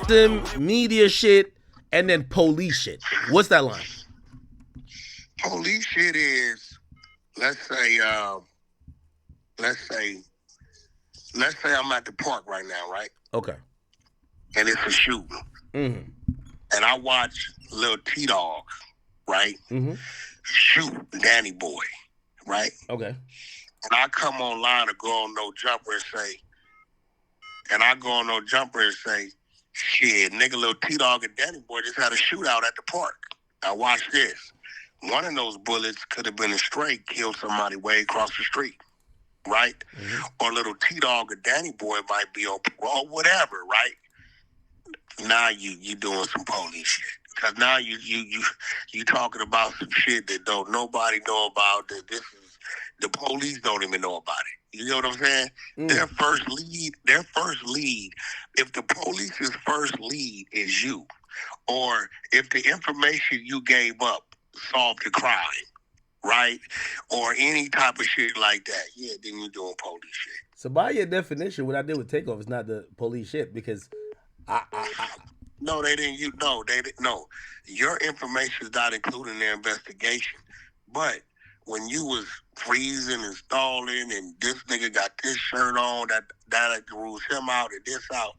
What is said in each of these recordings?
Some media shit and then police shit. What's that line? Police shit is, let's say I'm at the park right now, right? Okay. And it's a shooting. Mm-hmm. And I watch Lil T-Dog, right? Mm-hmm. Shoot Danny Boy, right? Okay. And I come online to go on No Jumper and say, shit, nigga, Lil T-Dog and Danny Boy just had a shootout at the park. Now watch this. One of those bullets could have been a stray, killed somebody way across the street, right? Mm-hmm. Or Little T-Dog or Danny Boy might be on parole, whatever, right? Now you doing some police shit. Because now you talking about some shit that don't nobody know about, that this is, the police don't even know about it. You know what I'm saying? Mm. Their first lead, if the police's first lead is you, or if the information you gave up solved the crime, right? Or any type of shit like that, yeah, then you're doing police shit. So by your definition, what I did with Takeoff is not the police shit, because No, they didn't. No. Your information is not included in their investigation. But when you was freezing and stalling, and this nigga got this shirt on, that rules him out and this out,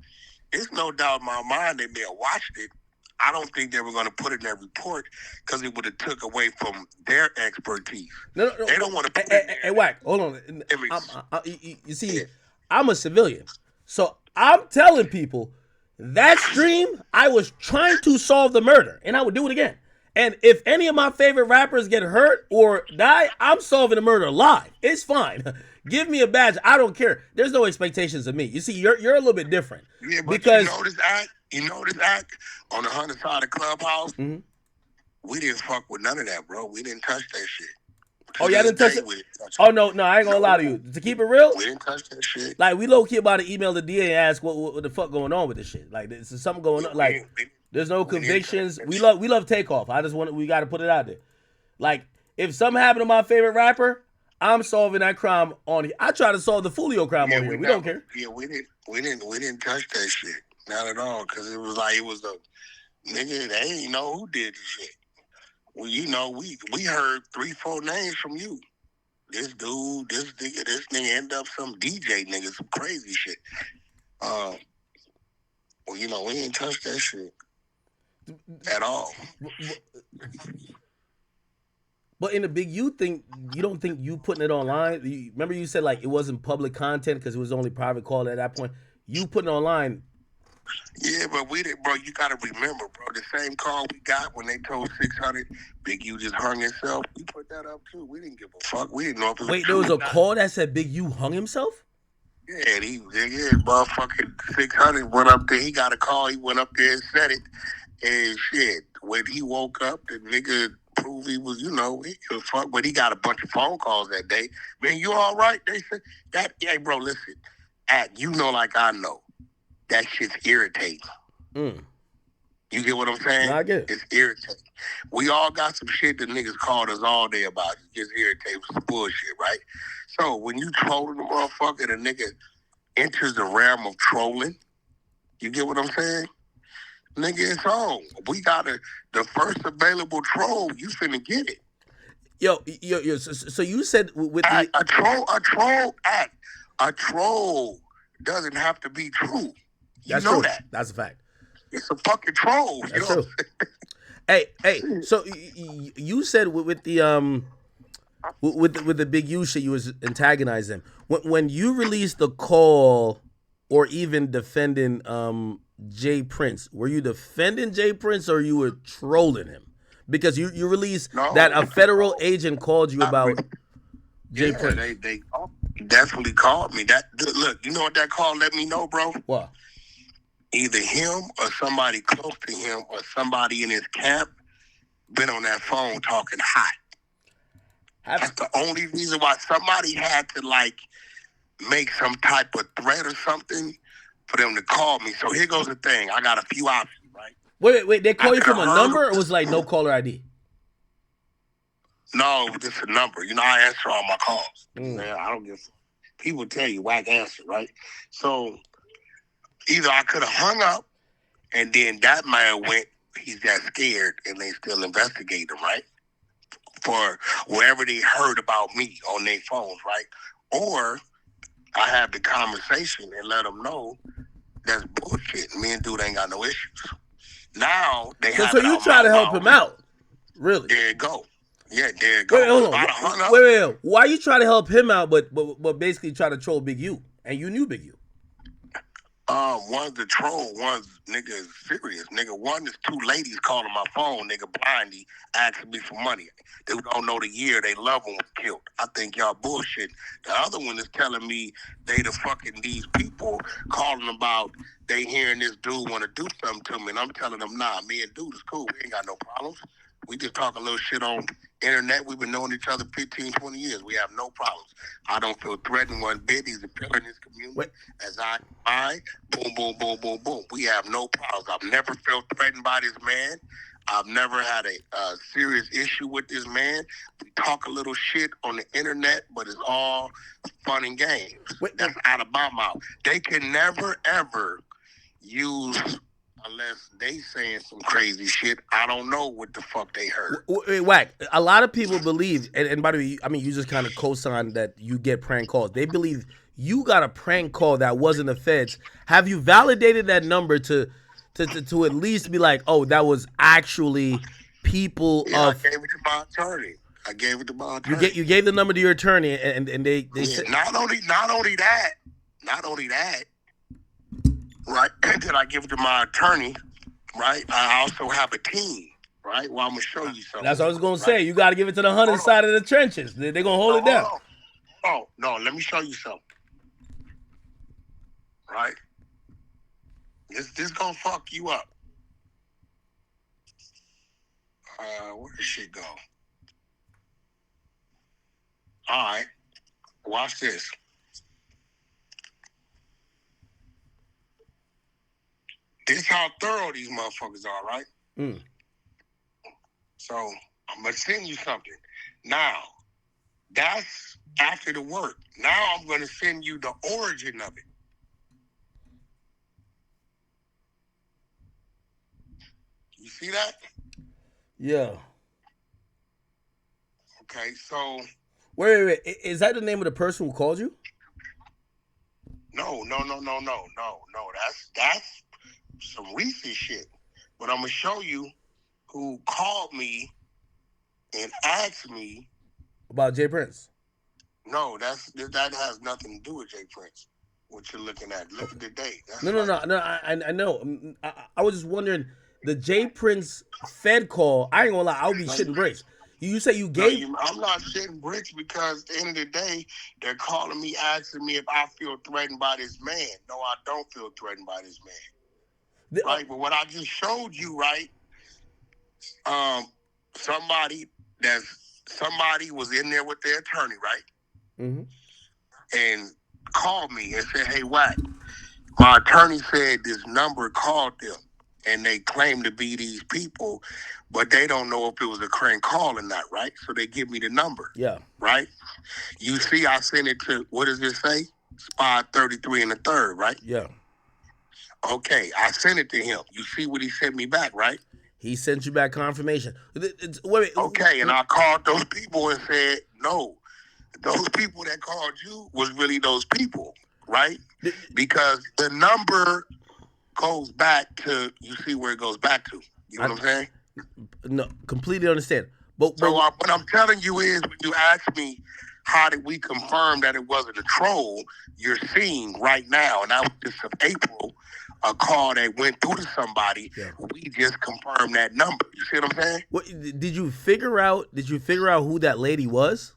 there's no doubt in my mind they may have watched it. I don't think they were going to put it in their report because it would have took away from their expertise. No. They don't want to put it in there. Hey, Wack, hold on. You see, yeah. I'm a civilian. So I'm telling people, that stream, I was trying to solve the murder, and I would do it again. And if any of my favorite rappers get hurt or die, I'm solving the murder live. It's fine. Give me a badge. I don't care. There's no expectations of me. You see, you're a little bit different. Yeah, but because you know this act on the 100 side of Clubhouse, mm-hmm. We didn't fuck with none of that, bro. We didn't touch that shit. Oh, y'all didn't touch it? Oh, no, I ain't gonna lie to you. To keep it real, we didn't touch that shit. Like, we low-key about to email the DA and ask what the fuck going on with this shit. Like, there's something going on. Like, there's no convictions. We love Takeoff. We got to put it out there. Like, if something happened to my favorite rapper, I'm solving that crime on here. I try to solve the Folio crime on here. We don't care. Yeah, we didn't touch that shit. Not at all. Because it was a nigga, they ain't know who did the shit. Well, you know, we heard 3-4 names from you. This dude, this nigga end up some DJ nigga, some crazy shit. Well, you know, we ain't touched that shit at all. But in the Big U thing, you don't think you putting it online? Remember you said like it wasn't public content because it was only private call at that point. You putting it online. Yeah, but we didn't, bro. You got to remember, bro. The same call we got when they told 600 Big U just hung himself. We put that up too. We didn't give a fuck. We didn't know if it was Wait, there was a call that said Big U hung himself? Yeah, motherfucking 600 went up there. He got a call. He went up there and said it. And shit, when he woke up, the nigga proved he was, he was fuck. But he got a bunch of phone calls that day. Man, you all right? They said that. Hey, bro, listen. Like I know. That shit's irritating. You get what I'm saying? No, I get it. It's irritating. We all got some shit that niggas called us all day about. It's just irritating. Some bullshit, right? So when you trolling the motherfucker, the nigga enters the realm of trolling. You get what I'm saying? Nigga, it's on. We got the first available troll. You finna get it. Yo. So you said with a troll doesn't have to be true. You know that. That's a fact. It's a fucking troll. That's true. Hey. So you said with the with the Big U shit, you was antagonizing him. When you released the call, or even defending Jay Prince, were you defending Jay Prince or you were trolling him? Because you released that a federal agent called you about Jay Prince. They definitely called me. Look, you know what that call let me know, bro? What? Either him or somebody close to him or somebody in his camp been on that phone talking hot. That's the only reason why somebody had to make some type of threat or something for them to call me. So here goes the thing. I got a few options, right? Wait. They call you from a number, or was it no caller ID? No, just a number. I answer all my calls. Man, I don't give. People tell you whack answer, right? So either I could have hung up and then that man went, he's that scared and they still investigate him, right? For wherever they heard about me on their phones, right? Or I have the conversation and let them know that's bullshit. Me and dude ain't got no issues. Now they So have it you out try my to help him mouth. out, really? There you go. Yeah, there you Wait, go. hold If on. I'd have hung up, Wait. Why you try to help him out, but basically try to troll Big U, and you knew Big U? one's the troll, one's nigga is serious. Nigga, one is two ladies calling my phone, nigga blindy, asking me for money. They don't know the year they loved one was killed. I think y'all bullshit. The other one is telling me they the fucking these people calling about they hearing this dude want to do something to me. And I'm telling them, nah, me and dude is cool. We ain't got no problems. We just talk a little shit on internet. We've been knowing each other 15, 20 years. We have no problems. I don't feel threatened one bit. He's a pillar in this community. Wait. As I boom, boom, boom, boom, boom. We have no problems. I've never felt threatened by this man. I've never had a serious issue with this man. We talk a little shit on the internet, but it's all fun and games. That's out of my mouth. They can never, ever use, unless they saying some crazy shit. I don't know what the fuck they heard. Wait, Wack. A lot of people believe, and by the way, I mean, you just kind of co-signed that you get prank calls. They believe you got a prank call that wasn't the feds. Have you validated that number to at least be like, oh, that was actually people of? I gave it to my attorney. You gave the number to your attorney, and they said not only that, right? Did I give it to my attorney? Right. I also have a team. Right. Well, I'm gonna show you something. That's what I was gonna say. You got to give it to the 100 side of the trenches. They're gonna hold it down. Oh no, let me show you something. Right. This gonna fuck you up. Where did shit go? All right. Watch this. This how thorough these motherfuckers are, right? Mm. So I'm gonna send you something. Now, that's after the work. Now I'm gonna send you the origin of it. You see that? Yeah. Okay, so wait. Is that the name of the person who called you? No. That's some recent shit. But I'm gonna show you who called me and asked me about Jay Prince. No, that has nothing to do with Jay Prince. What you're looking at. Look at the date. No. I know. I was just wondering the Jay Prince Fed call. I ain't gonna lie. I'll be shitting bricks. You say you gave? No, I'm not shitting bricks because at the end of the day, they're calling me, asking me if I feel threatened by this man. No, I don't feel threatened by this man. Right, but what I just showed you, right? Somebody was in there with their attorney, right? Mm-hmm. And called me and said, "Hey, Wack, my attorney said this number called them, and they claim to be these people, but they don't know if it was a crank call or not, right? So they give me the number. Yeah. Right? You see, I sent it to, what does it say? Spot 33 and the third, right? Yeah. Okay, I sent it to him. You see what he sent me back, right? He sent you back confirmation. Wait. Okay, and I called those people and said, no, those people that called you was really those people, right? Because the number goes back to, you see where it goes back to. You know what I'm saying? No, completely understand. But what I'm telling you is, when you ask me, how did we confirm that it wasn't a troll, you're seeing right now, and that was just of April, a call that went through to somebody. Yeah. We just confirmed that number. You see what I'm saying? What did you figure out? Did you figure out who that lady was?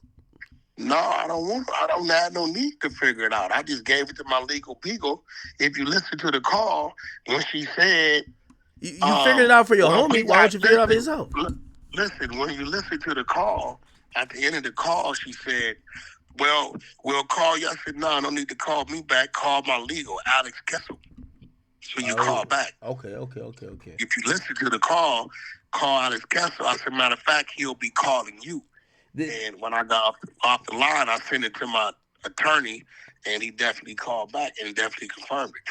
No, I don't need to figure it out. I just gave it to my legal people. If you listen to the call, when she said, you figured it out for your homie. Why don't you figure it out for yourself? Listen, when you listen to the call, at the end of the call, she said, well, we'll call you. I said, no, I don't need to call me back. Call my legal, Alex Kessel. So you call back. Okay. If you listen to the call Alex Kessel. I said, matter of fact, he'll be calling you. And when I got off the line, I sent it to my attorney And he definitely called back and definitely confirmed it.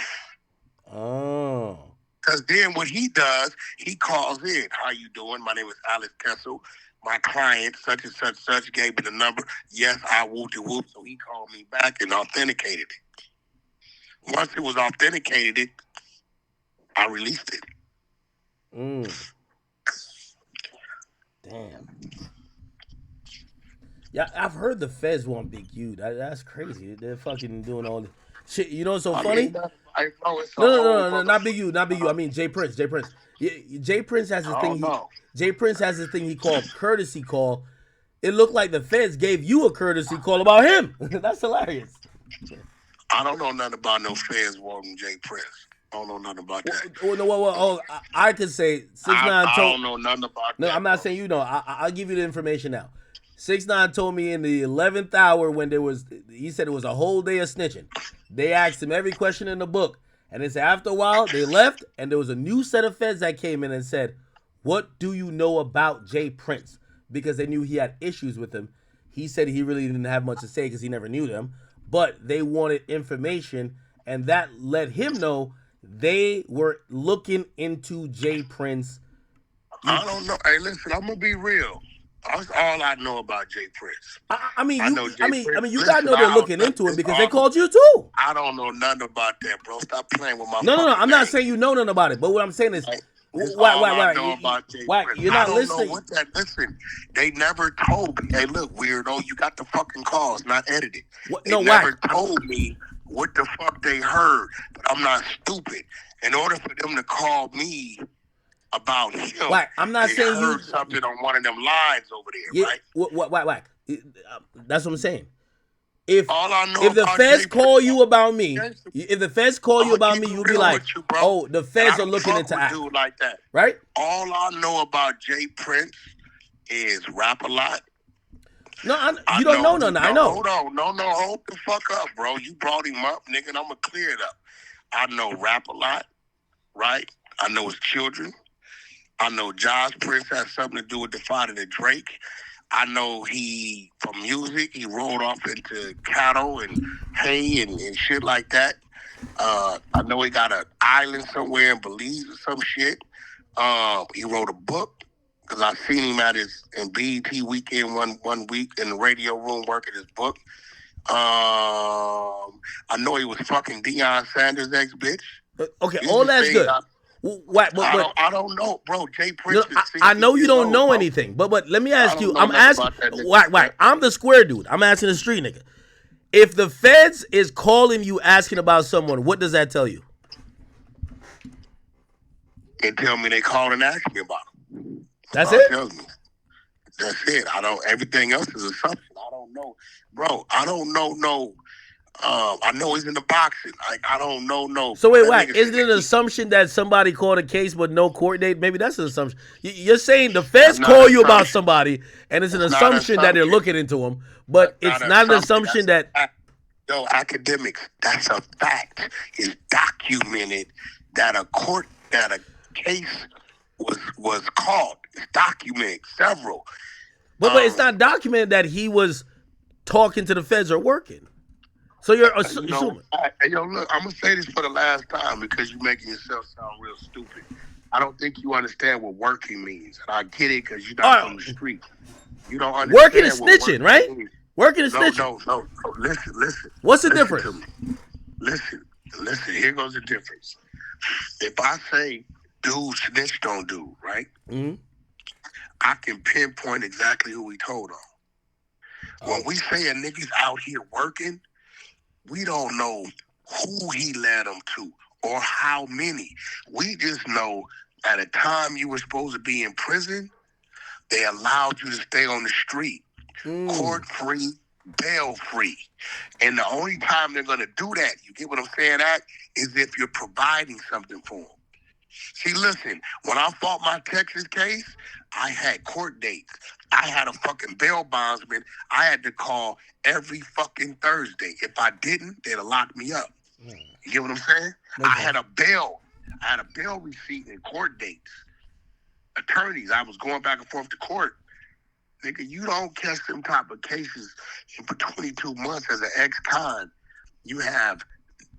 Oh. Because then what he does, he calls in. How you doing? My name is Alex Kessel. My client, such and such, gave me the number. Yes, I whooped whoop. So he called me back and authenticated it. Once it was authenticated, I released it. Damn. Yeah, I've heard the feds want Big U. That's crazy. They're fucking doing all this shit. You know what's so funny? No, not Big U, not Big U. I mean Jay Prince. Jay Prince. Jay Prince has this thing. Jay Prince has this thing he called courtesy call. It looked like the feds gave you a courtesy call about him. That's hilarious. I don't know nothing about no feds wanting Jay Prince. I don't know nothing about that. I could say 6ix9ine I told. don't know nothing about No, that. I'm not saying you know. I'll give you the information now. 6ix9ine told me in the 11th hour when he said it was a whole day of snitching. They asked him every question in the book, and they said after a while they left, and there was a new set of feds that came in and said, "What do you know about Jay Prince?" Because they knew he had issues with him. He said he really didn't have much to say because he never knew them, but they wanted information, and that let him know they were looking into Jay Prince. I don't know. Hey, listen, I'm gonna be real. That's all I know about Jay Prince. I mean, you gotta know they're looking into it because they called you too. I don't know nothing about that, bro. Stop playing with my. No. I'm not saying you know nothing about it, but what I'm saying is, why? You're not listening. Listen, they never told me. Hey, look, weirdo, you got the fucking calls, not edited. They never told me what the fuck they heard, but I'm not stupid. In order for them to call me about him, I'm not saying heard you something on one of them lines over there, right? Whack. That's what I'm saying. If if the feds call you about me, you'll be like, "Oh, the feds are looking into act." Dude like that, right? All I know about Jay Prince is rap a lot. No, you don't know nothing. I know. Hold on, hold the fuck up, bro. You brought him up, nigga, and I'm gonna clear it up. I know rap a lot, right? I know his children. I know Josh Prince has something to do with the father of Drake. I know from music, he rolled off into cattle and hay and shit like that. I know he got an island somewhere in Belize or some shit. He wrote a book because I seen him in BET weekend one week in the radio room working his book. I know he was fucking Deion Sanders' ex-bitch. Okay, all that's good. I don't know, bro. Jay Prince. I know you don't know anything, but let me ask you. I'm asking. Whack. I'm the square dude. I'm asking the street nigga. If the feds is calling you asking about someone, what does that tell you? They tell me they called and asked me about him. That's it. That's it. Everything else is assumption. I don't know, bro. I don't know. No. I know he's in the boxing. I don't know. No. So wait, Wack, isn't it an assumption that somebody called a case but no court date? Maybe that's an assumption. You're saying the feds call you about somebody, and it's an assumption that they're looking into them, but it's not an assumption that. Yo, Akademiks, that's a fact. It's documented that a case was called. It's documented several. But it's not documented that he was talking to the feds or working. So you're assuming. Yo, look, I'm gonna say this for the last time because you're making yourself sound real stupid. I don't think you understand what working means, and I get it because you're not from the street. You don't understand. Working is snitching, right? Means. Working is snitching. No. Listen. What's the difference? Listen. Here goes the difference. If I say dude snitched on dude, right? Mm-hmm. I can pinpoint exactly who he told on. When we say a nigga's out here working, we don't know who he led them to or how many. We just know at a time you were supposed to be in prison, they allowed you to stay on the street, court-free, bail-free. And the only time they're going to do that, you get what I'm saying, is if you're providing something for them. See, listen, when I fought my Texas case, I had court dates. I had a fucking bail bondsman. I had to call every fucking Thursday. If I didn't, they'd have locked me up. You get what I'm saying? Okay. I had a bail receipt and court dates. Attorneys, I was going back and forth to court. Nigga, you don't catch them type of cases for 22 months as an ex-con. you have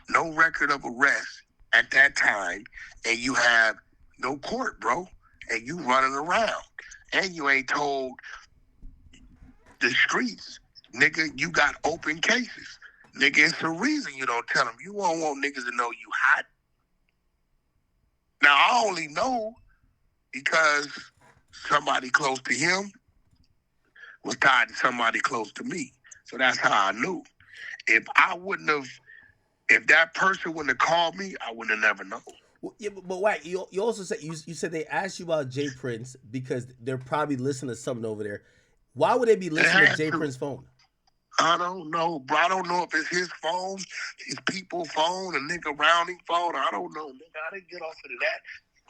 no record of arrest at that time, and you have no court, bro, and you running around, and you ain't told the streets, nigga, you got open cases. Nigga, it's the reason you don't tell them. You won't want niggas to know you hot. Now, I only know because somebody close to him was tied to somebody close to me. So that's how I knew. If that person wouldn't have called me, I would have never known. Well, yeah, but why? You also said you said they asked you about Jay Prince because they're probably listening to something over there. Why would they be listening to Jay Prince's phone? I don't know, bro. I don't know if it's his phone, his people's phone, a nigga rounding phone. I don't know, nigga. I didn't get off of that.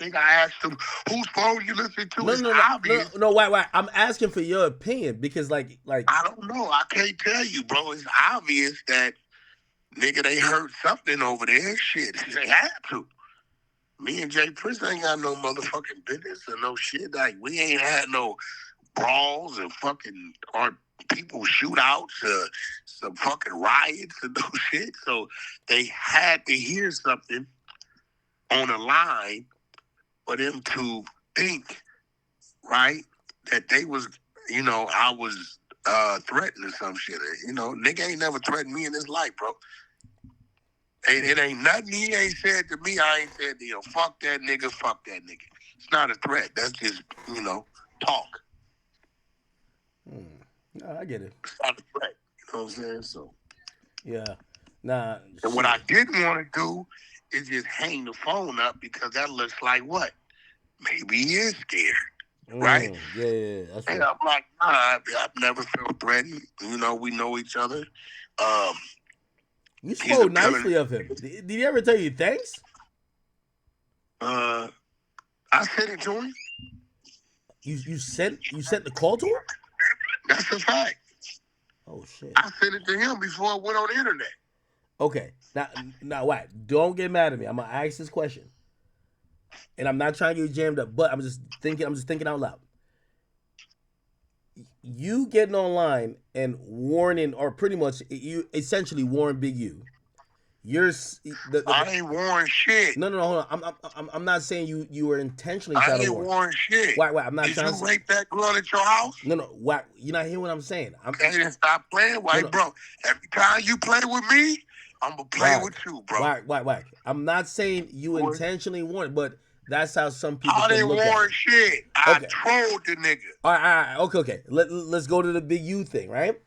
I think I asked him, whose phone you listening to? No, why? I'm asking for your opinion because, like, I don't know. I can't tell you, bro. It's obvious that, nigga, they heard something over there. Shit, they had to. Me and Jay Prince ain't got no motherfucking business or no shit. Like, we ain't had no brawls and fucking or people shootouts or some fucking riots and no shit. So they had to hear something on the line for them to think, right, that they was, I was threatened or some shit. Nigga ain't never threatened me in his life, bro. It ain't nothing he ain't said to me. I ain't said to him. Fuck that nigga. Fuck that nigga. It's not a threat. That's just, talk. I get it. It's not a threat. You know what I'm saying? So. Yeah. Nah. And what I didn't want to do is just hang the phone up because that looks like what? Maybe he is scared. Right? Yeah. That's right. And I'm like, nah, I've never felt threatened. We know each other. You spoke nicely of him. Did he ever tell you thanks? I sent it to him. You sent the call to him? That's a fact. Oh shit. I sent it to him before it went on the internet. Okay. Now what? Don't get mad at me. I'm gonna ask this question. And I'm not trying to get you jammed up, but I'm just thinking out loud. You getting online and warning, or pretty much you essentially warn Big U. I ain't warning shit. No, hold on. I'm not saying you were intentionally trying to warn. I ain't warning shit. Why? I'm not Did trying you rape that girl at your house? No. Why? You're not hearing what I'm saying. Okay, then stop playing, bro. Every time you play with me, I'm gonna play with you, bro. Why? I'm not saying you intentionally warned, but that's how some people can look at it. I didn't warn shit. I trolled the nigga. All right. Okay. Let's go to the Big U thing, right?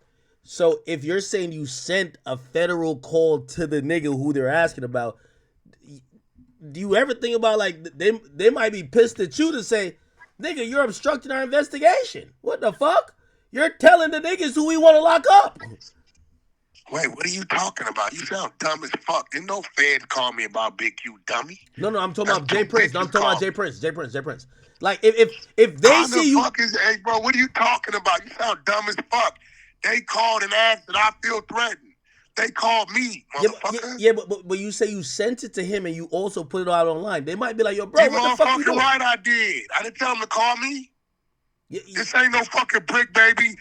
So if you're saying you sent a federal call to the nigga who they're asking about, do you ever think about like they might be pissed at you to say, nigga, you're obstructing our investigation? What the fuck? You're telling the niggas who we want to lock up. Wait, what are you talking about? You sound dumb as fuck. Didn't no fed call me about Big Q, dummy? No, I'm talking about Jay Prince. No, I'm talking about Jay Prince. Like if they see you, hey bro, what are you talking about? You sound dumb as fuck. They called and asked that I feel threatened. They called me, motherfucker. Yeah, but you say you sent it to him and you also put it out online. They might be like, yo, bro, what the fuck you doing? Right, I did. I didn't tell them to call me. This ain't no fucking brick, baby.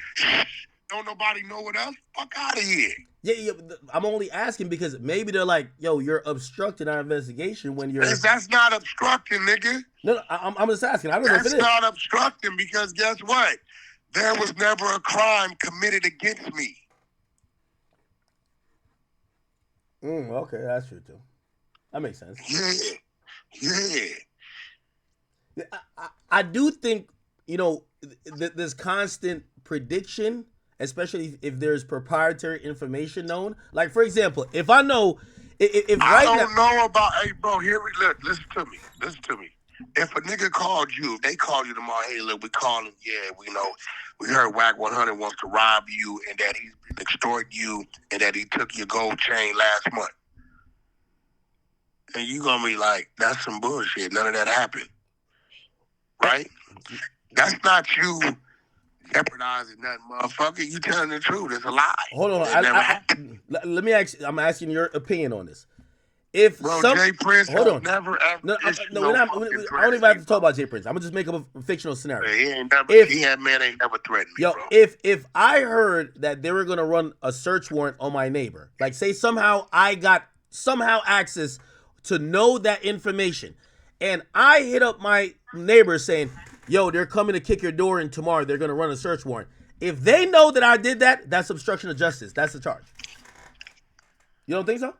Don't nobody know what else. Fuck out of here. Yeah, I'm only asking because maybe they're like, yo, you're obstructing our investigation when you're... That's not obstructing, nigga. No, I'm just asking. I don't know if it is. That's not obstructing because guess what? There was never a crime committed against me. Okay, that's true too. That makes sense. Yeah. I do think, this constant prediction, especially if there's proprietary information known. Like, for example, if I know, if I don't know about, hey, bro, listen to me. If a nigga called you, if they called you tomorrow, hey, look, we calling, we heard Wack100 wants to rob you and that he's been extorting you and that he took your gold chain last month. And you gonna be like, that's some bullshit. None of that happened. Right? That's not you jeopardizing nothing, motherfucker. You telling the truth. It's a lie. Hold on. It never happened. Let me ask. I'm asking your opinion on this. If Bro, some Jay Prince hold has on, never ever no, issued no, no we're not. fucking I don't threat even at have me, to talk bro. about Jay Prince. I'm gonna just make up a fictional scenario. He ain't never. If Man ain't never threatened me, yo, bro. if I heard that they were gonna run a search warrant on my neighbor, like say somehow I got access to know that information, and I hit up my neighbor saying, "Yo, they're coming to kick your door in tomorrow. They're gonna run a search warrant." If they know that I did that, that's obstruction of justice. That's the charge. You don't think so?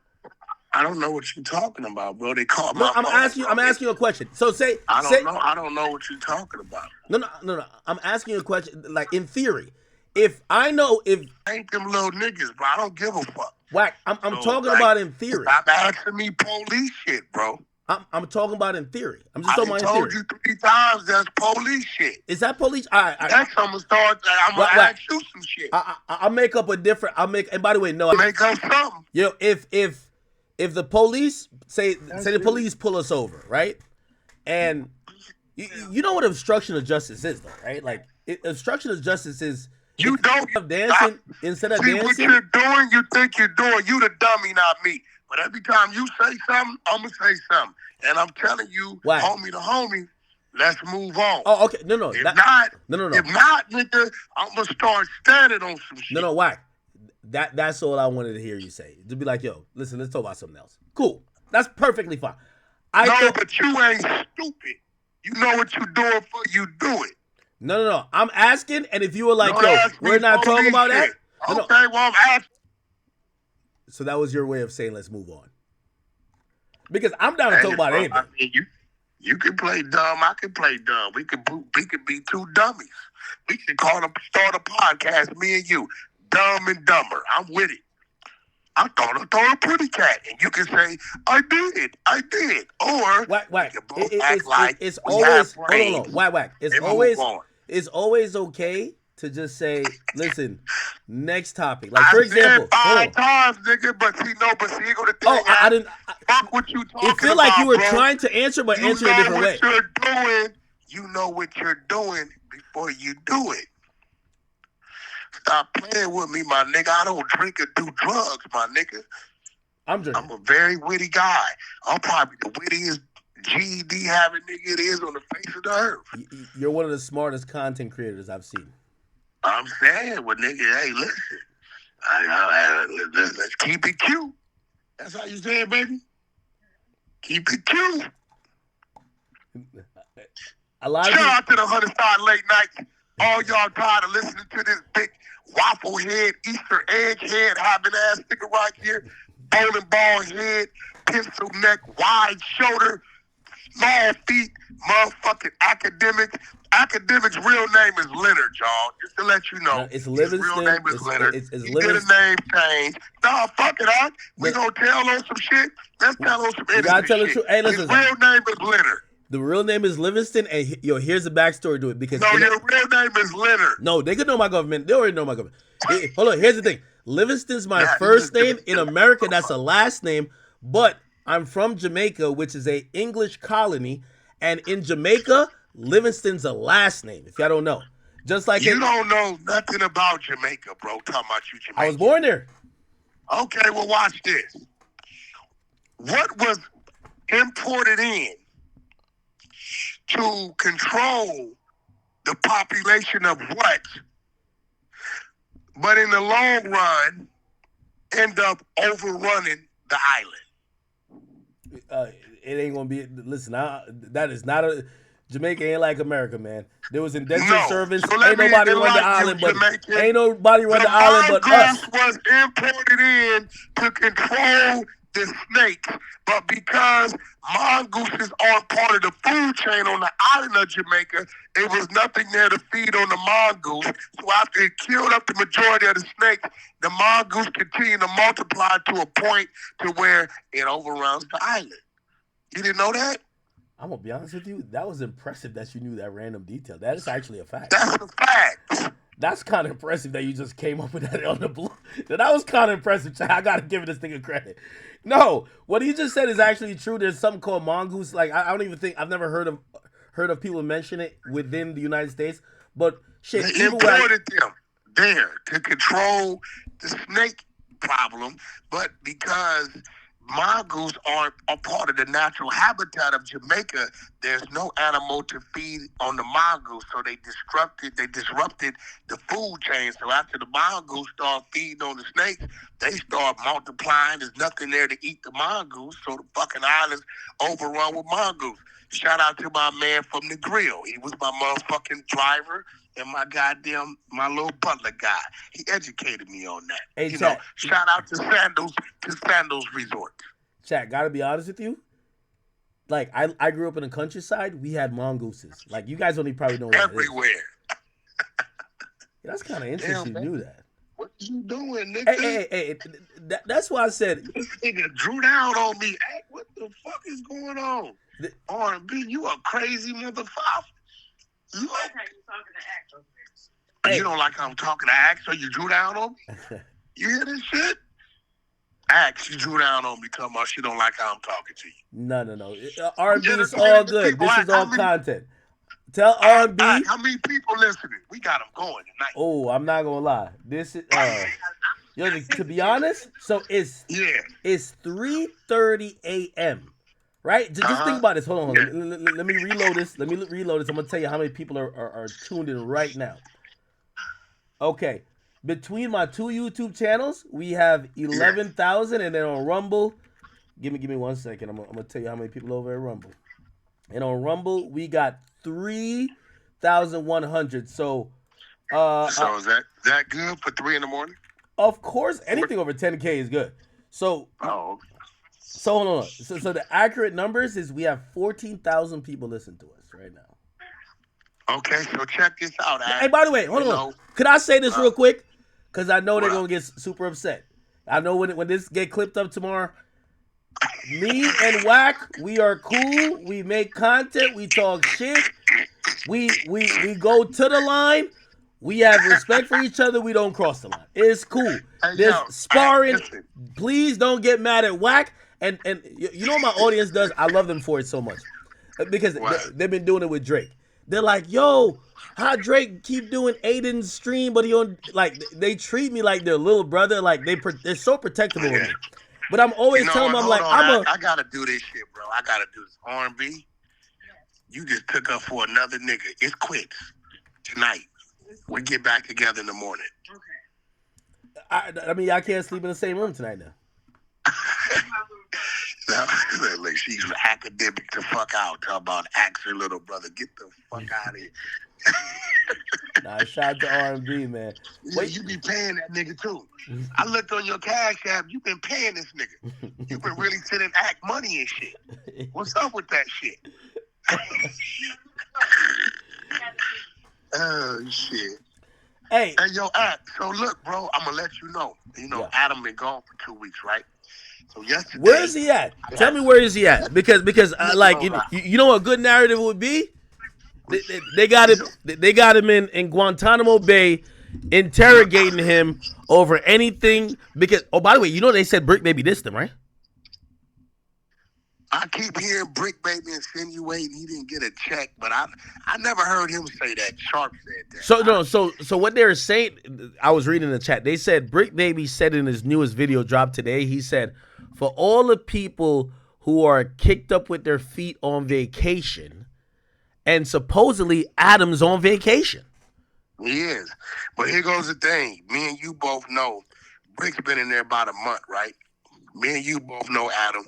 I don't know what you're talking about, bro. They called No, my phone, bro. I'm asking you a question. So say I say don't know. I don't know what you're talking about. no. I'm asking you a question. Like in theory, if I know if I ain't them little niggas, bro. I don't give a fuck. Wack, I'm So, talking like, about in theory. stop asking me police shit, bro. I'm talking about in theory. I'm just I talking done about in told theory. you 3 times that's police shit. Is that police? All right. Next, I'm gonna start. I'm gonna Wack, ask you some shit. I'll make up a different. I'll make. And by the way, no. Make up something. Yo, if the police say the police pull us over, right? And you know what obstruction of justice is, though, right? Like obstruction of justice is You don't instead of dancing. Instead of see what dancing, you're doing. You think you're doing. You the dummy, not me. But every time you say something, I'm gonna say something. And I'm telling you, Why? homie to homie, let's move on. Oh, okay. No. If not, no. If not, nigga, I'm gonna start standing on some shit. No. Why? That's all I wanted to hear you say. To be like, yo, listen, let's talk about something else. Cool. That's perfectly fine. But you ain't stupid. You know what you're doing for you do it. No. I'm asking, and if you were like, yo, we're not talking about that. Okay, well, I'm asking. So that was your way of saying let's move on. Because I'm down to talk about anything. I mean, you can play dumb. I can play dumb. We could be two dummies. We can start a podcast, me and you, Dumb and Dumber. I'm with it. I thought a pretty cat, and you can say I did, or Wack. act like it's always hold on. Wack. It's always okay to just say, listen, next topic. Like for example, said 5 times, nigga, but see, you go to think. I didn't. Fuck what you talking about. It feel like you were bro. trying to answer, but answering a different way. You know what you're doing before you do it. Stop playing with me, my nigga. I don't drink or do drugs, my nigga. I'm drinking. I'm a very witty guy. I'm probably the wittiest GED having nigga it is on the face of the earth. You're one of the smartest content creators I've seen. I'm saying, well, nigga, hey, listen. Let's keep it cute. That's how you say it, baby. Keep it cute. Shout out to the 100 Side Late Nights. All y'all tired of listening to this big waffle head, Easter egg head, having ass nigga right here. Bowling ball head, pencil neck, wide shoulder, small feet, motherfucking Akademiks. Akademiks' real name is Leonard, y'all. Just to let you know. No, it's Livingston. His real name is Leonard. It's he did a name change. Nah, fuck it, Ak. We gonna tell on some shit. Let's tell on some innocent shit. Hey, listen, his real name is Leonard. The real name is Livingston, and here's the backstory to it. Because your real name is Leonard. No, they could know my government. They already know my government. Hold on, here's the thing. Livingston's my first name. In America, that's a last name. But I'm from Jamaica, which is a English colony. And in Jamaica, Livingston's a last name, if y'all don't know. Just like you don't know nothing about Jamaica, bro. Talking about you, Jamaica. I was born there. Okay, well, watch this. What was imported in to control the population of what, but in the long run, end up overrunning the island? It ain't gonna be. Listen, that is not a. Jamaica ain't like America, man. There was indentured servants. So ain't nobody run the island, but ain't nobody run the island but us. Was imported in to control the snakes, but because mongooses aren't part of the food chain on the island of Jamaica, there was nothing there to feed on the mongoose. So after it killed up the majority of the snakes, the mongoose continued to multiply to a point to where it overruns the island. You didn't know that? I'm gonna be honest with you. That was impressive that you knew that random detail. That is actually a fact. That's a fact. That's kind of impressive that you just came up with that on the blue. That was kind of impressive. I gotta give this thing a credit. No, what he just said is actually true. There's something called mongoose. Like I don't even think I've never heard of people mention it within the United States. But shit, they imported them there to control the snake problem, but because mongoose are a part of the natural habitat of Jamaica. There's no animal to feed on the mongoose, so they disrupted the food chain. So after the mongoose start feeding on the snakes, they start multiplying. There's nothing there to eat the mongoose, so the fucking island's overrun with mongoose. Shout out to my man from the grill. He was my motherfucking driver and my little butler guy. He educated me on that. Hey, chat. Shout out to Sandals Resort. Chat, gotta be honest with you. Like, I grew up in the countryside. We had mongooses. Like, you guys only probably know what everywhere. Yeah, that's kind of interesting. You knew that. What you doing, nigga? Hey. That's why I said this nigga drew down on me. Hey, what the fuck is going on? R&B, you a crazy motherfucker. You don't like how I'm talking to Axe, so you drew down on me? You hear this shit? Axe, you drew down on me talking about she don't like how I'm talking to you. No. R&B is all good. This is all content. Tell R&B. How many people listening? We got them going tonight. Oh, I'm not gonna lie. This is to be honest. So it's 3:30 a.m. Right? Just think about this. Hold on. Yeah. Let me reload this. I'm gonna tell you how many people are tuned in right now. Okay. Between my two YouTube channels, we have 11,000, and then on Rumble, give me 1 second. I'm gonna tell you how many people over at Rumble. And on Rumble, we got 3,100. So is that good for 3 a.m? Of course, anything over 10K is good. So So hold on. So the accurate numbers is we have 14,000 people listen to us right now. Okay, so check this out. Hey, by the way, hold on. Could I say this real quick? Because I know they're gonna get super upset. I know when this get clipped up tomorrow. Me and Wack, we are cool. We make content. We talk shit. We go to the line. We have respect for each other. We don't cross the line. It's cool. There's sparring. Please don't get mad at Wack. And you know what my audience does? I love them for it so much. Because they've been doing it with Drake. They're like, yo, how Drake keep doing Aiden's stream, but he on, like, they treat me like their little brother. Like, they're so protective of me. But I'm always telling them, I'm like, I gotta do this shit, bro. I gotta do this. R&B, you just took up for another nigga. It's quits tonight. We get back together in the morning. Okay. I mean, I can't sleep in the same room tonight now. Like she's academic to fuck out. Talk about ask her little brother. Get the fuck out of here. Nah, shout out to R&B, man. Wait, you be paying that nigga too. I looked on your Cash App. You been paying this nigga. You been really sending Act money and shit. What's up with that shit? Oh shit. Hey, yo, Act. So look, bro. I'm gonna let you know. Adam been gone for 2 weeks, right? So yesterday, where is he at? Tell me where is he at? Because like you know what a good narrative would be? They got him in Guantanamo Bay, interrogating him over anything. Because by the way, you know they said Brick Baby dissed him, right? I keep hearing Brick Baby insinuating he didn't get a check, but I never heard him say that. Sharp said that. So what they're saying, I was reading in the chat. They said Brick Baby said in his newest video dropped today. He said, for all the people who are kicked up with their feet on vacation, and supposedly Adam's on vacation. He is. But here goes the thing. Me and you both know Brick's been in there about a month, right? Me and you both know Adam.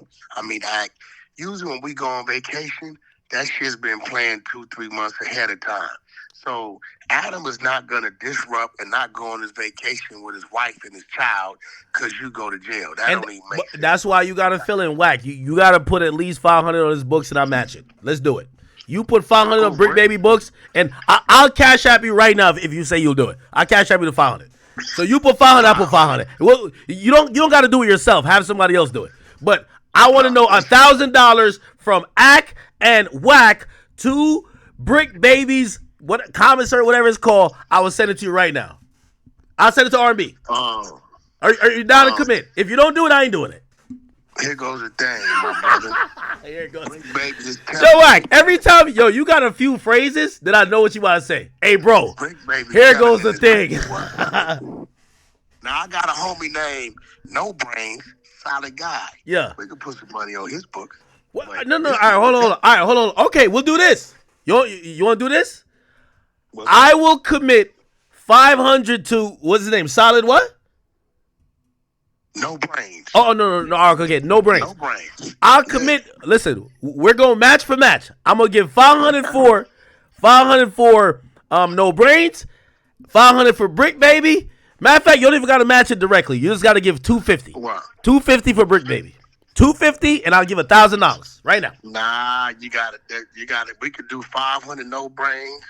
Act. Usually when we go on vacation, that shit's been planned 2-3 months ahead of time. So Adam is not going to disrupt and not go on his vacation with his wife and his child because you go to jail. That don't even make sense. That's why you got to fill in Wack. You got to put at least 500 on his books and I match it. Let's do it. You put 500 on Brick Baby books and I'll cash app you right now if you say you'll do it. I'll cash app you the 500. So you put 500, I put 500. Well, you don't got to do it yourself. Have somebody else do it. But I want to know $1,000 from Ack and Wack to Brick Baby's commissary, whatever it's called. I will send it to you right now. I'll send it to R&B. Are you down to commit? If you don't do it, I ain't doing it. Here goes the thing, my brother. Here it goes. Baby, so, Wack, every time, you got a few phrases that I know what you want to say. Hey, bro, here goes the thing. Now, I got a homie named No Brains, solid guy. Yeah. We could put some money on his books. What? But No. All right, hold on. All right, hold on. Okay, we'll do this. You want to do this? I will commit 500 to what's his name? Solid what? No brains. Oh no. Okay, no brains. No brains. I'll commit. Listen, we're going match for match. I'm gonna give 500 for no brains, 500 for Brick Baby. Matter of fact, you don't even gotta match it directly. You just gotta give 250. Wow. 250 for Brick Baby. 250, and I'll give $1,000 right now. Nah, you got it. You got it. We could do 500 no brains,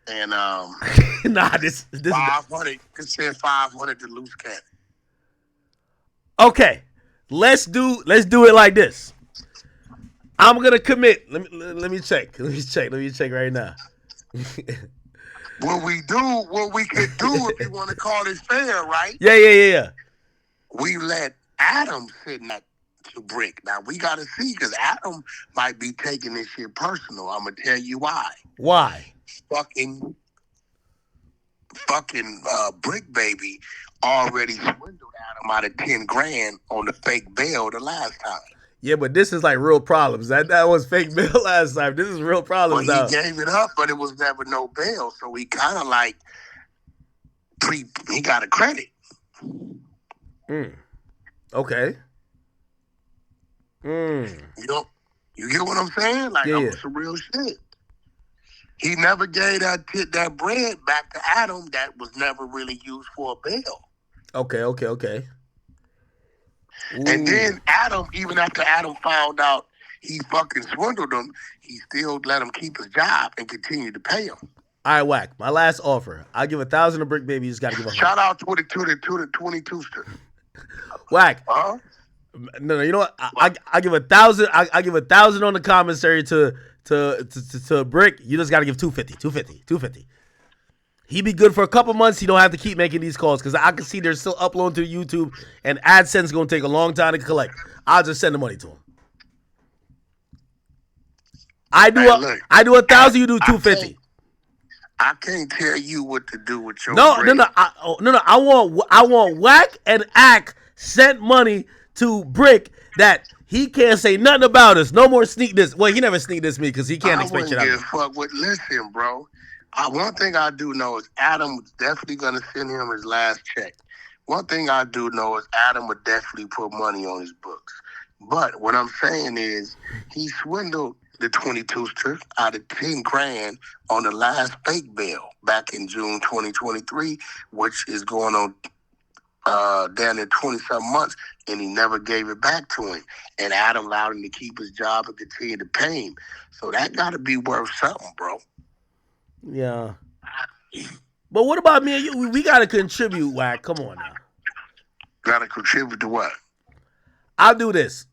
and Nah, this 500. Could send 500 to loose cannon. Okay, let's do it like this. I'm gonna commit. Let me check. Let me check right now. What we could do if you want to call it fair, right? Yeah. We let Adam sit next to Brick. Now we gotta see because Adam might be taking this shit personal. I'm gonna tell you why. Why? Fucking Brick Baby already swindled Adam out of 10 grand on the fake bail the last time. Yeah, but this is like real problems. That was fake bail last time. This is real problems Well, now. he gave it up, but it was never no bail. So he kind of like he got a credit. Okay. You get what I'm saying? Like, Yeah. Some real shit. He never gave that bread back to Adam that was never really used for a bail. Okay. And then Adam, even after Adam found out he fucking swindled him, he still let him keep his job and continue to pay him. All right, Wack. My last offer. I'll give 1,000 to Brick Baby. You just got to give a Shout out to the 22ster. Wack. Huh? No. You know what? I give 1,000. I give 1,000 on the commissary to Brick. You just got to give 250. He be good for a couple months. He don't have to keep making these calls because I can see they're still uploading to YouTube and AdSense is going to take a long time to collect. I'll just send the money to him. I do 1,000. You do 250. I can't tell you what to do with your No. bread. I want Wack and Ack sent money to Brick that he can't say nothing about us. No more sneak this. Well, he never sneak this me because he can't expect shit out of me. Listen, bro. One thing I do know is Adam was definitely going to send him his last check. One thing I do know is Adam would definitely put money on his books. But what I'm saying is he swindled the 22ster out of 10 grand on the last fake bail back in June 2023, which is going on down in 20-something months, and he never gave it back to him. And Adam allowed him to keep his job and continue to pay him. So that got to be worth something, bro. Yeah. But what about me and you? We got to contribute, Wack. Come on now. Got to contribute to what? I'll do this.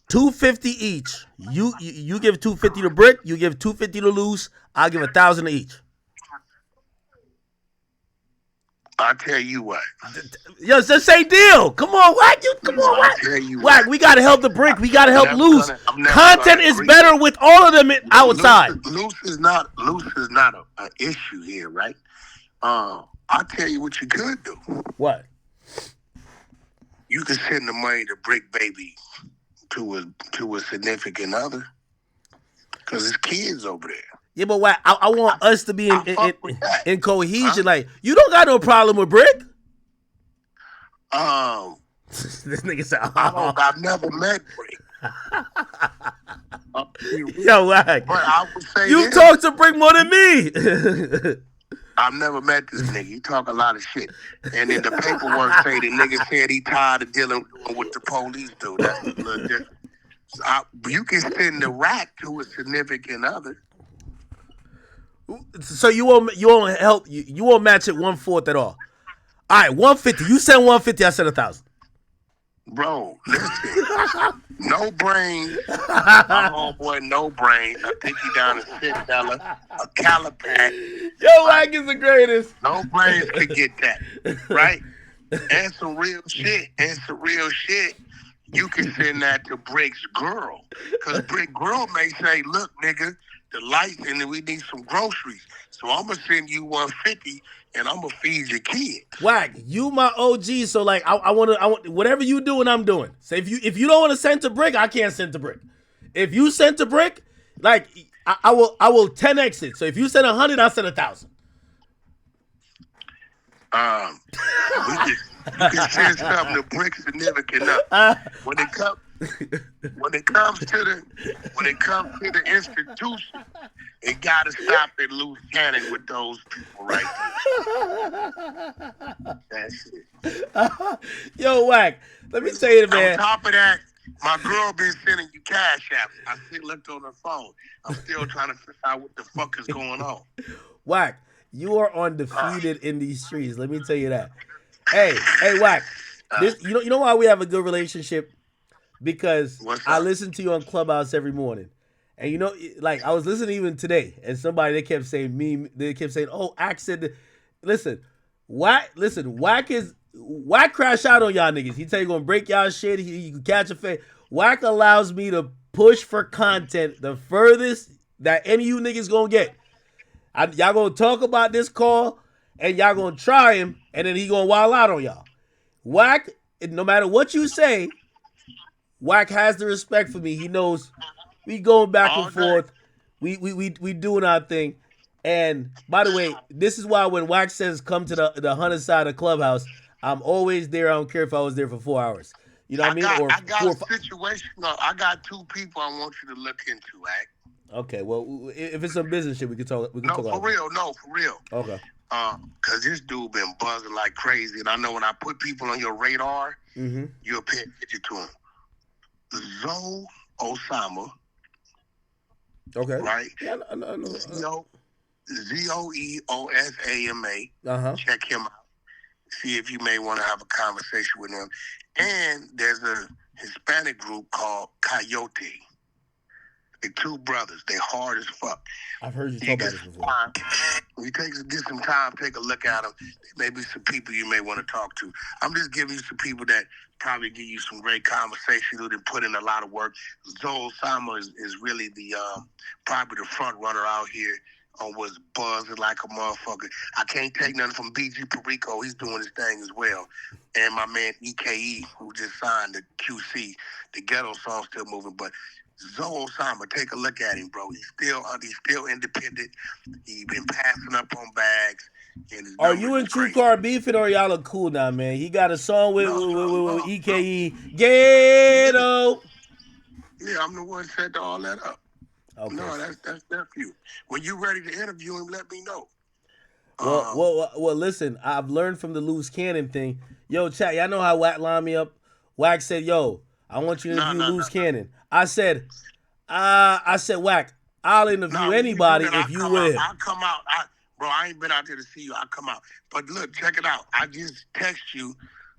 250 each. You give 250 to Brick. You give 250 to Loose. I'll give 1,000 to each. I'll tell you what. Yo, it's the same deal. Come on, Wack. Come on, Wack. Wack, we got to help the Brick. We got to help Loose. Content is better with all of them outside. Loose is not an issue here, right? I'll tell you what you could do. What? You could send the money to Brick Baby to a significant other because his kids over there. Yeah, but Wack, I want us to be in cohesion. Like, you don't got no problem with Brick. This nigga said, I've never met Brick. Yo, Wack. But I would say you talk to Brick more than me. I've never met this nigga. He talk a lot of shit. And then the paperwork say the nigga said he tired of dealing with what the police do. That's a little different. You can send the rack to a significant other. So you won't help you won't match it 1/4 at all. All right, 150. You send 150. I send 1,000. Bro, listen. No brain. My homeboy, no brain. I think he down to $6. A Calipack. Yo, Wack is the greatest. No brains could get that, right? And some real shit. You can send that to Brick's girl. Because Brick girl may say, look, nigga, the lights, and then we need some groceries. So I'm gonna send you 150, and I'm gonna feed your kids. Wack, you my OG, so like I want whatever you doing, I'm doing. So if you don't want to send to brick, I can't send to brick. If you send to brick, like I will 10x it. So if you send 100, I'll send 1,000. Um, we can you can send something to bricks significant enough. When it comes when it comes to the institution, it gotta stop at loose cannon with those people right there. That's it. Yo, Wack, let me tell you, On man. top of that, my girl been sending you cash apps. I still looked on her phone. I'm still trying to figure out what the fuck is going on. Wack, you are undefeated in these streets. Let me tell you that. Hey, Wack. This you know why we have a good relationship? Because What's I up? listen to you on Clubhouse every morning. And like I was listening even today, and somebody they kept saying, "Oh, Axe said, listen, Wack crash out on y'all niggas. He tell you gonna break y'all shit. He can catch a fade. Wack allows me to push for content the furthest that any of you niggas gonna get. Y'all gonna talk about this call, and y'all gonna try him, and then he gonna wild out on y'all. Wack, no matter what you say, Wack has the respect for me. He knows we going back and All day. forth. We doing our thing. And by the way, this is why when Wack says come to the Hunter side of Clubhouse, I'm always there. I don't care if I was there for 4 hours. You know what I mean? Or I got four. a situation. No, I got two people I want you to look into, Act. Okay, well, if it's some business shit, we can talk. We can No, talk for about it. real. No, for real. Okay. Cause this dude been buzzing like crazy, and I know when I put people on your radar, Mm-hmm. you'll pay attention to him. Zoe Osama, Okay. right? Yeah, I know. Zoeosama. Uh-huh. Check him out. See if you may want to have a conversation with him. And there's a Hispanic group called Coyote. They two brothers. They hard as fuck. I've heard you talk You about get this some before. time. You get some time, take a look at them. Maybe some people you may want to talk to. I'm just giving you some people that probably give you some great conversation who didn't put in a lot of work. Zoe Sama is really the probably the front runner out here on what's buzzing like a motherfucker. I can't take nothing from BG Perico. He's doing his thing as well. And my man EKE, who just signed the QC, the ghetto song still moving, but Zoe Osama, take a look at him, bro. He's still independent. He's been passing up on bags. And his Are you numbers and is True crazy. Car beefing or y'all look cool now, man? He got a song with, No. EKE. Ghetto. Yeah, I'm the one that set all that up. Okay. No, that's nephew. When you ready to interview him, let me know. Well, listen, I've learned from the loose cannon thing. Yo, chat, y'all know how Wack lined me up? Wack said, yo, I want you to interview loose cannon. I said, Wack, I'll interview when you do anybody that, if you with him. I'll come out. Bro, I ain't been out there to see you. I'll come out. But look, check it out. I just text you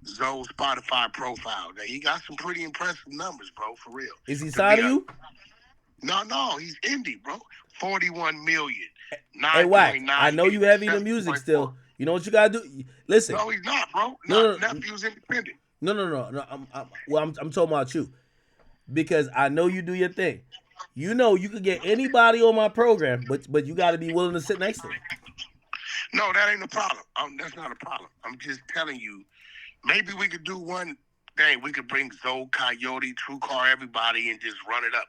Zoe's Spotify profile. Now, he got some pretty impressive numbers, bro, for real. Is he signing you? No, he's indie, bro. 41 million. Hey, Wack, I know you heavy in the music still. You know what you gotta do? Listen. No, he's not, bro. No. Nephew's independent. No. I'm talking about you because I know you do your thing. You know you could get anybody on my program, but you got to be willing to sit next to them. No, that ain't a problem. That's not a problem. I'm just telling you, maybe we could do one thing. We could bring Zoe, Coyote, True Car, everybody, and just run it up.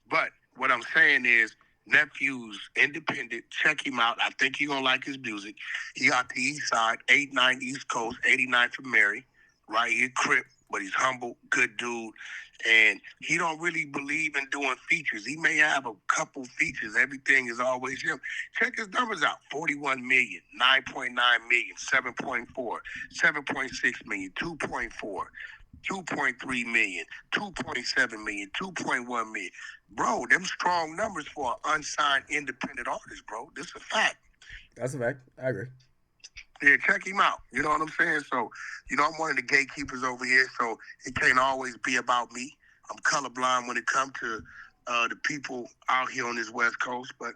But what I'm saying is, Nephew's independent. Check him out. I think you're going to like his music. He out the east side, 89 East Coast, 89 for Mary. Right here, Crip, but he's humble, good dude. And he don't really believe in doing features. He may have a couple features. Everything is always him. Check his numbers out. 41 million, 9.9 million, 7.4, 7.6 million, 2.4. 2.3 million, 2.7 million, 2.1 million. Bro, them strong numbers for an unsigned independent artist, bro. This is a fact. That's a fact. I agree. Yeah, check him out. You know what I'm saying? So, I'm one of the gatekeepers over here, so it can't always be about me. I'm colorblind when it comes to the people out here on this West Coast. But,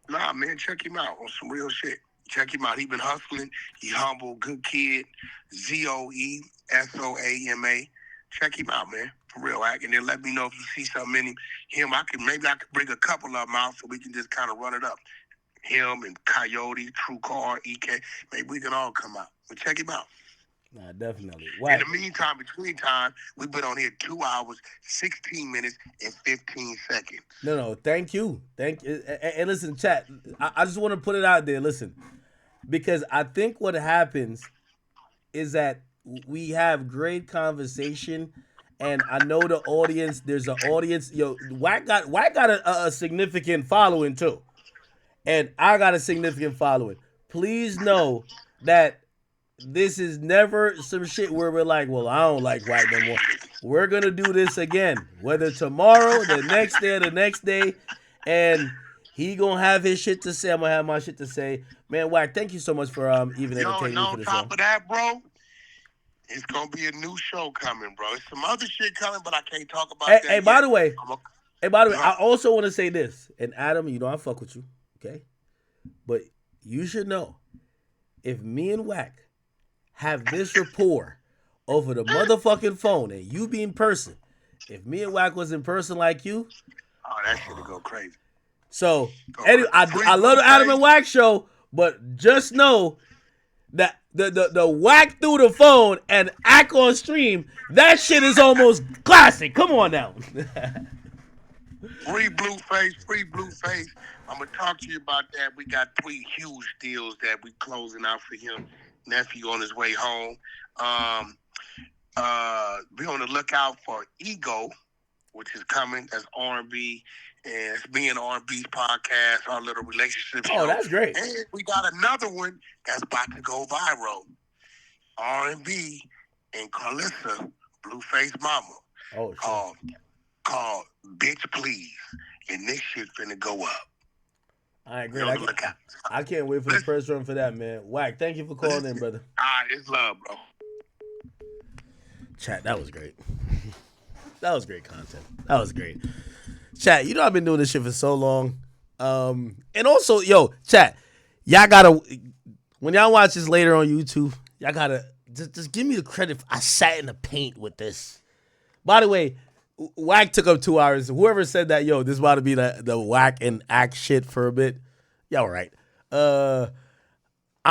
nah, man, check him out on some real shit. Check him out. He been hustling. He humble, good kid. Zoesama. Check him out, man. For real, Wack. And then let me know if you see something in him. Maybe I could bring a couple of them out so we can just kind of run it up. Him and Coyote, True Car, EK. Maybe we can all come out. But check him out. Nah, definitely. In the meantime, between time, we've been on here 2 hours, 16 minutes, and 15 seconds. No, thank you. And listen, chat, I just want to put it out there. Listen, because I think what happens is that we have great conversation, and I know the audience. There's an audience. Yo, Wack got a significant following too, and I got a significant following. Please know that this is never some shit where we're like, well, I don't like Wack no more. We're gonna do this again, whether tomorrow, the next day, or the next day, and he gonna have his shit to say. I'm gonna have my shit to say. Man, Wack, thank you so much for even entertaining me for this show. On top of that, bro, it's gonna be a new show coming, bro. It's some other shit coming, but I can't talk about that. Hey, by the way, I also want to say this. And Adam, you know I fuck with you, okay? But you should know, if me and Wack have this rapport over the motherfucking phone and you be in person, if me and Wack was in person like you, oh, that shit would go crazy. So, anyway, I love the Adam and Wack show, but just know that the Wack through the phone and act on stream, that shit is almost classic. Come on now. Free Blueface. I'm gonna talk to you about that. We got 3 huge deals that we closing out for him. Nephew on his way home. Be on the lookout for Ego, which is coming as R&B, and it's me and R&B's podcast, our little relationship show. Oh, that's great. And we got another one that's about to go viral. R&B and Carlissa, Blueface Mama. Oh, shit. Called Bitch Please. And this shit finna go up. All right, great. I can't wait for the first run for that, man. Wack, thank you for calling in, brother. All right, it's love, bro. Chat, that was great. That was great content. That was great. Chat, you know I've been doing this shit for so long. And also, yo, chat, y'all gotta, when y'all watch this later on YouTube, y'all gotta just give me the credit. I sat in the paint with this. By the way, Wack took up 2 hours. Whoever said that, yo, this is about to be the Wack and act shit for a bit. Y'all right. I'm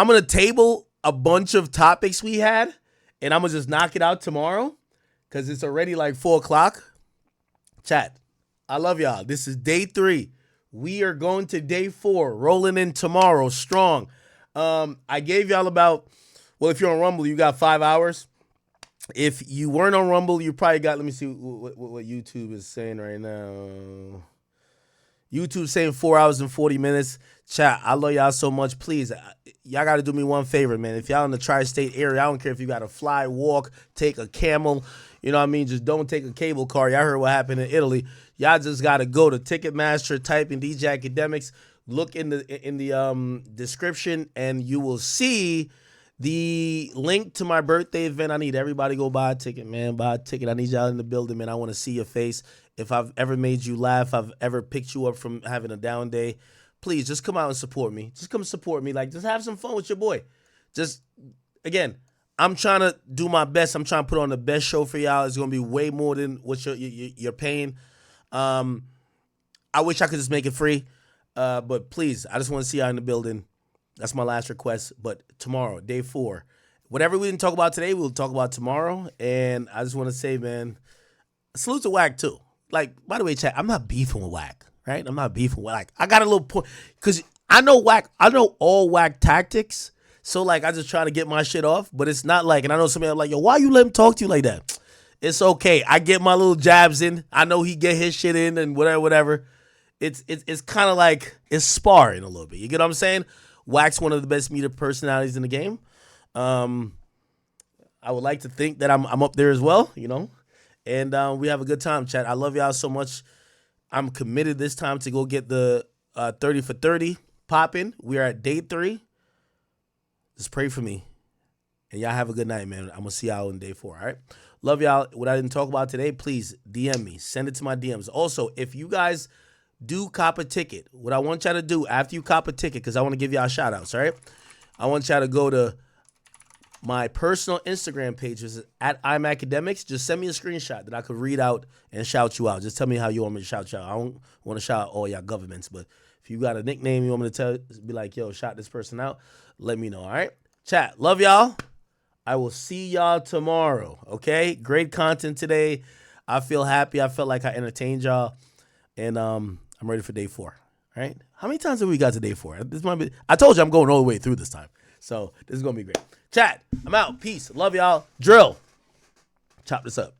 gonna table a bunch of topics we had, and I'm gonna just knock it out tomorrow because it's already like 4:00. Chat, I love y'all. This is day 3. We are going to day 4, rolling in tomorrow strong. I gave y'all about, well, if you're on Rumble, you got 5 hours. If you weren't on Rumble, you probably got, let me see what YouTube is saying right now. YouTube saying 4 hours and 40 minutes. Chat, I love y'all so much. Please, y'all got to do me one favor, man. If y'all in the tri-state area, I don't care if you got to fly, walk, take a camel. You know what I mean? Just don't take a cable car. Y'all heard what happened in Italy. Y'all just got to go to Ticketmaster, type in DJ Akademiks, look in the description, and you will see the link to my birthday event. I need everybody to go buy a ticket, man. Buy a ticket. I need y'all in the building, man. I want to see your face. If I've ever made you laugh, I've ever picked you up from having a down day, please just come out and support me. Just come support me. Like, just have some fun with your boy. Just, again, I'm trying to do my best. I'm trying to put on the best show for y'all. It's going to be way more than what you're paying. I wish I could just make it free. But please, I just want to see y'all in the building. That's my last request. But tomorrow, day 4, whatever we didn't talk about today, we'll talk about tomorrow. And I just want to say, man, salute to Wack too. Like, by the way, chat, I'm not beefing with Wack, right? I'm not beefing with Wack. I got a little point because I know Wack. I know all Wack tactics. So like, I just try to get my shit off. But it's not like, and I know somebody like, yo, why you let him talk to you like that? It's okay. I get my little jabs in. I know he get his shit in and whatever. It's kind of like it's sparring a little bit. You get what I'm saying? Wack's one of the best media personalities in the game. I would like to think that I'm up there as well, you know. And we have a good time, chat. I love y'all so much. I'm committed this time to go get the 30 for 30 popping. We are at day 3. Just pray for me. And y'all have a good night, man. I'm going to see y'all in day 4, all right? Love y'all. What I didn't talk about today, please DM me. Send it to my DMs. Also, if you guys do cop a ticket, what I want y'all to do after you cop a ticket, because I want to give y'all shout outs, all right? I want y'all to go to My personal Instagram page is at I'm Academics. Just send me a screenshot that I could read out and shout you out. Just tell me how you want me to shout you out. I don't want to shout out all y'all governments, but if you got a nickname you want me to tell, be like, yo, shout this person out, let me know, all right? Chat, love y'all. I will see y'all tomorrow, okay? Great content today. I feel happy. I felt like I entertained y'all, and I'm ready for day 4, all right? How many times have we got to day 4? This might be. I told you I'm going all the way through this time, so this is going to be great. Chat, I'm out. Peace. Love y'all. Drill. Chop this up.